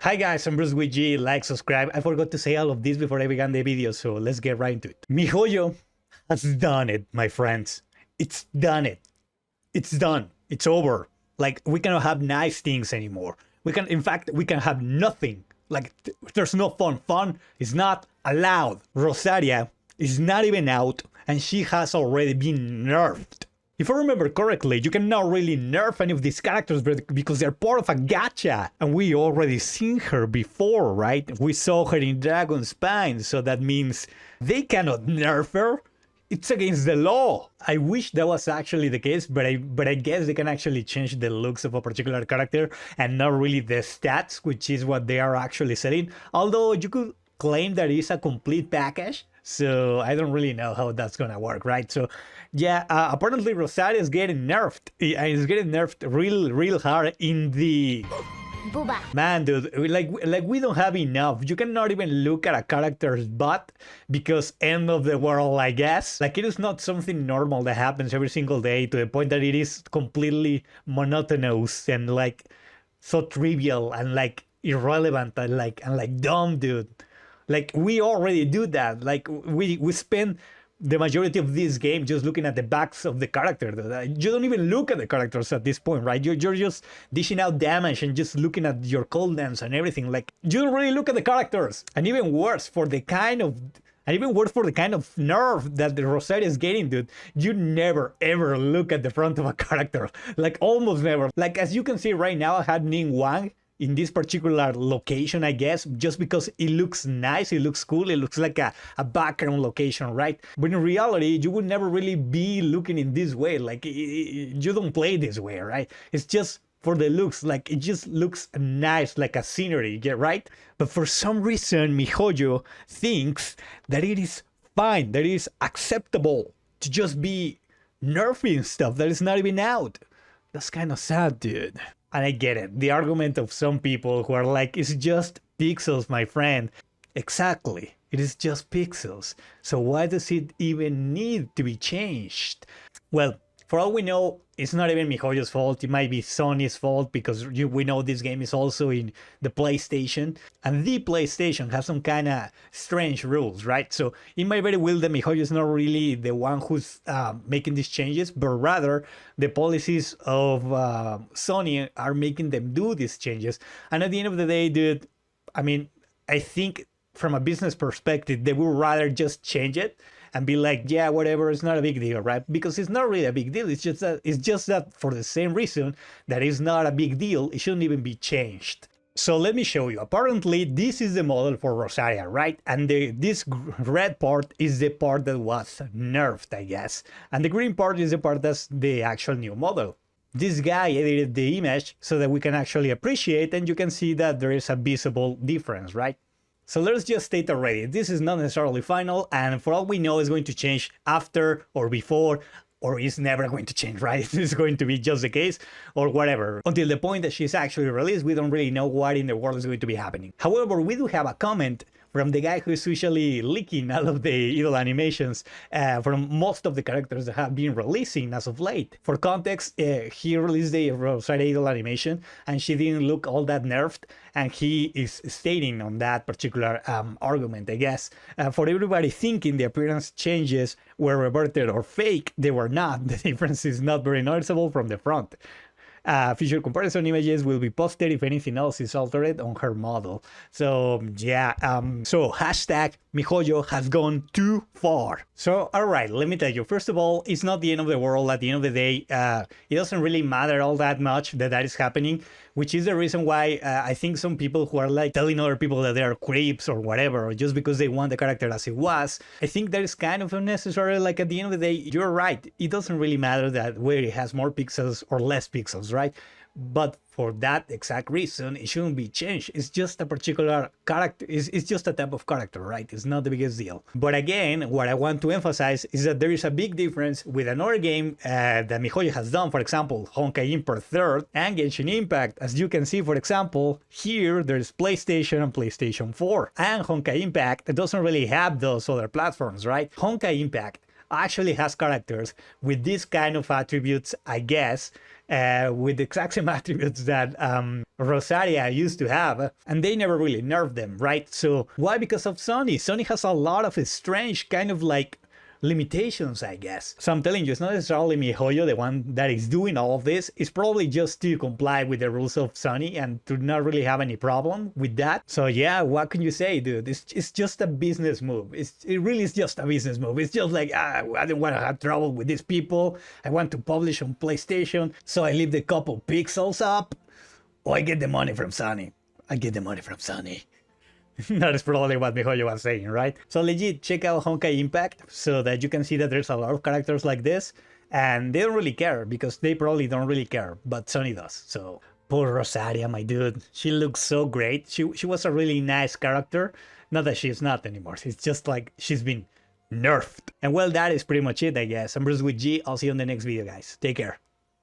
Hi guys, I'm Bruce with G. Like, subscribe. I forgot to say all of this before I began the video, so let's get right into it. MiHoYo has done it, my friends. It's done it. It's done. It's over. Like, we cannot have nice things anymore. In fact, we can have nothing. Like, there's no fun. Fun is not allowed. Rosaria is not even out, and she has already been nerfed. If I remember correctly, you cannot really nerf any of these characters because they're part of a gacha. And we already seen her before, right? We saw her in Dragon Spine, so that means they cannot nerf her. It's against the law. I wish that was actually the case, but I guess they can actually change the looks of a particular character and not really the stats, which is what they are actually selling. Although you could claim that it's a complete package. So I don't really know how that's gonna work, right? So yeah, apparently Rosaria is getting nerfed. It's getting nerfed real hard in the... Booba. Man, dude, like we don't have enough. You cannot even look at a character's butt because end of the world, I guess. Like, it is not something normal that happens every single day to the point that it is completely monotonous and like so trivial and like irrelevant and like dumb, dude. Like, we already do that. Like, we spend the majority of this game just looking at the backs of the character. You don't even look at the characters at this point, right? You're just dishing out damage and just looking at your cooldowns and everything. Like, you don't really look at the characters. And even worse for the kind of nerf that the Rosaria is getting, dude. You never ever look at the front of a character. Like, almost never. Like, as you can see right now, I had Ning Wang in this particular location, I guess, just because it looks nice, it looks cool, it looks like a background location, right? But in reality, you would never really be looking in this way. Like, you don't play this way, right? It's just for the looks. Like, it just looks nice, like a scenery, yeah, right? But for some reason, MiHoYo thinks that it is fine, that it is acceptable to just be nerfing stuff that is not even out. That's kind of sad, dude. And I get it. The argument of some people who are like, it's just pixels, my friend. Exactly. It is just pixels. So why does it even need to be changed? Well, for all we know, it's not even MiHoYo's fault. It might be Sony's fault because we know this game is also in the PlayStation. And the PlayStation has some kind of strange rules, right? So it might very well that MiHoYo is not really the one who's making these changes, but rather the policies of Sony are making them do these changes. And at the end of the day, dude, I mean, I think from a business perspective, they would rather just change it and be like, yeah, whatever, it's not a big deal, right? Because it's not really a big deal. It's just that for the same reason that it's not a big deal, it shouldn't even be changed. So let me show you. Apparently, this is the model for Rosaria, right? And this red part is the part that was nerfed, I guess. And the green part is the part that's the actual new model. This guy edited the image so that we can actually appreciate, and you can see that there is a visible difference, right? So let's just state already, this is not necessarily final, and for all we know, it's going to change after or before, or is never going to change, right? It's going to be just the case, or whatever. Until the point that she's actually released, we don't really know what in the world is going to be happening. However, we do have a comment from the guy who's usually leaking all of the idol animations from most of the characters that have been releasing as of late. For context, he released the Rosaria idol animation and she didn't look all that nerfed, and he is stating on that particular argument, I guess. For everybody thinking the appearance changes were reverted or fake, they were not. The difference is not very noticeable from the front. Future comparison images will be posted if anything else is altered on her model. So yeah, so hashtag MiHoYo has gone too far. So alright, let me tell you, first of all, it's not the end of the world. At the end of the day, it doesn't really matter all that much that is happening, which is the reason why I think some people who are like telling other people that they are creeps or whatever, or just because they want the character as it was, I think that is kind of unnecessary. Like, at the end of the day, you're right. It doesn't really matter that whether it has more pixels or less pixels, right? But for that exact reason, it shouldn't be changed. It's just a particular character. It's just a type of character, right? It's not the biggest deal. But again, what I want to emphasize is that there is a big difference with another game that MiHoYo has done. For example, Honkai Impact 3rd and Genshin Impact. As you can see, for example, here there's PlayStation and PlayStation 4. And Honkai Impact doesn't really have those other platforms, right? Honkai Impact actually has characters with these kind of attributes, I guess, with the exact same attributes that Rosaria used to have, and they never really nerfed them, right? So why? Because of Sony. Sony has a lot of strange kind of like limitations, I guess. So I'm telling you, it's not necessarily MiHoYo, the one that is doing all of this. It's probably just to comply with the rules of Sony and to not really have any problem with that. So yeah, what can you say, dude? It's just a business move. It really is just a business move. It's just like, I don't want to have trouble with these people. I want to publish on PlayStation, so I leave the couple pixels up, or I get the money from Sony. I get the money from Sony. That is probably what MiHoYo was saying, right? So legit, check out Honkai Impact so that you can see that there's a lot of characters like this, and they don't really care because they probably don't really care, but Sony does. So poor Rosaria, my dude, she looks so great. She was a really nice character. Not that she's not anymore. It's just like she's been nerfed. And well, that is pretty much it, I guess. I'm Bruce with G. I'll see you on the next video, guys. Take care.